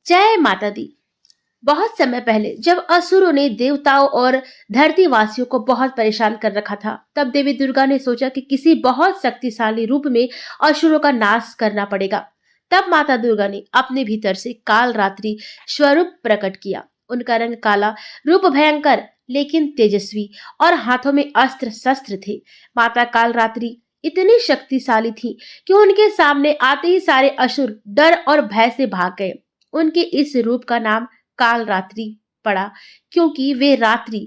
जय माता दी। बहुत समय पहले जब असुरों ने देवताओं और धरतीवासियों को बहुत परेशान कर रखा था, तब देवी दुर्गा ने सोचा कि किसी बहुत शक्तिशाली रूप में असुरों का नाश करना पड़ेगा। तब माता दुर्गा ने अपने भीतर से काल रात्रि स्वरूप प्रकट किया। उनका रंग काला, रूप भयंकर लेकिन तेजस्वी और हाथों में अस्त्र शस्त्र थे। माता काल रात्रि इतनी शक्तिशाली थी कि उनके सामने आते ही सारे असुर डर और भय से भाग गए। उनके इस रूप का नाम काल रात्रि पड़ा, क्योंकि वे रात्रि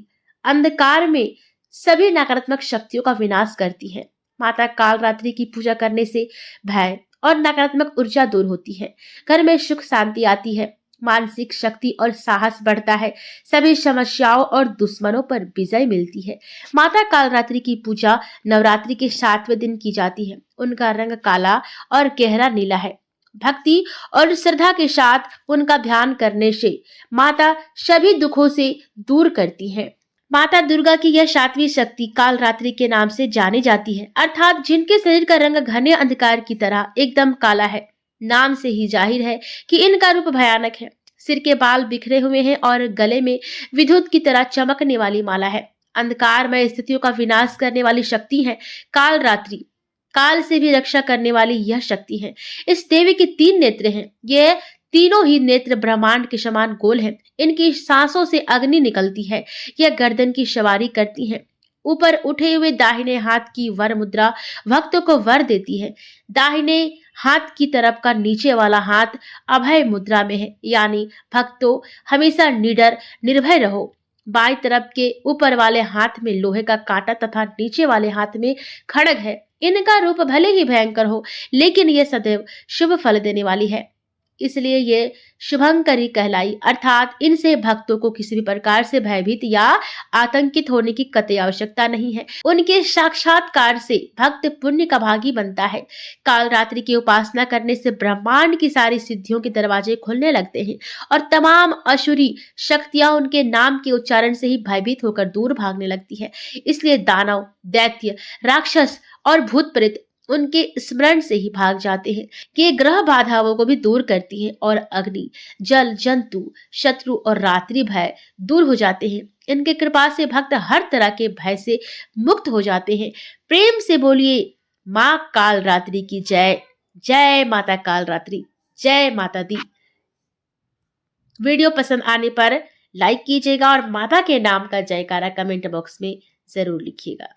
अंधकार में सभी नकारात्मक शक्तियों का विनाश करती हैं। माता काल रात्रि की पूजा करने से भय और नकारात्मक ऊर्जा दूर होती है, घर में सुख शांति आती है, मानसिक शक्ति और साहस बढ़ता है, सभी समस्याओं और दुश्मनों पर विजय मिलती है। माता काल रात्रि की पूजा नवरात्रि के 7वें दिन की जाती है। उनका रंग काला और गहरा नीला है। भक्ति और श्रद्धा के साथ उनका ध्यान करने से माता सभी दुखों से दूर करती हैं। माता दुर्गा की यह 7वीं शक्ति काल रात्रि के नाम से जानी जाती है, अर्थात जिनके शरीर का रंग घने अंधकार की तरह एकदम काला है। नाम से ही जाहिर है कि इनका रूप भयानक है। सिर के बाल बिखरे हुए हैं और गले में विद्युत की तरह चमकने वाली माला है। अंधकारमय स्थितियों का विनाश करने वाली शक्ति है काल रात्रि। काल से भी रक्षा करने वाली यह शक्ति है। इस देवी के 3 नेत्र हैं। ये तीनों ही नेत्र ब्रह्मांड के समान गोल हैं। इनकी सांसों से अग्नि निकलती है। यह गर्दन की सवारी करती हैं। ऊपर उठे हुए दाहिने हाथ की वर मुद्रा भक्तों को वर देती है। दाहिने हाथ की तरफ का नीचे वाला हाथ अभय मुद्रा में है, यानी भक्तों हमेशा निडर निर्भय रहो। बाई तरफ के ऊपर वाले हाथ में लोहे का कांटा तथा नीचे वाले हाथ में खड़ग है। इनका रूप भले ही भयंकर हो, लेकिन ये सदैव शुभ फल देने वाली है, इसलिए ये शुभंकरी कहलाई, अर्थात इनसे भक्तों को किसी भी प्रकार से भयभीत या आतंकित होने की कतई आवश्यकता नहीं है। उनके साक्षात्कार से भक्त पुण्य का भागी बनता है। काल रात्रि की उपासना करने से ब्रह्मांड की सारी सिद्धियों के दरवाजे खुलने लगते हैं और तमाम असुरी शक्तियां उनके नाम के उच्चारण से ही भयभीत होकर दूर भागने लगती है। इसलिए दानव, दैत्य, राक्षस और भूत प्रेत उनके स्मरण से ही भाग जाते हैं। ये ग्रह बाधाओं को भी दूर करती हैं और अग्नि, जल, जंतु, शत्रु और रात्रि भय दूर हो जाते हैं। इनके कृपा से भक्त हर तरह के भय से मुक्त हो जाते हैं। प्रेम से बोलिए माँ काल रात्रि की जय। जय माता काल रात्रि, जय माता दी। वीडियो पसंद आने पर लाइक कीजिएगा और माता के नाम का जयकारा कमेंट बॉक्स में जरूर लिखिएगा।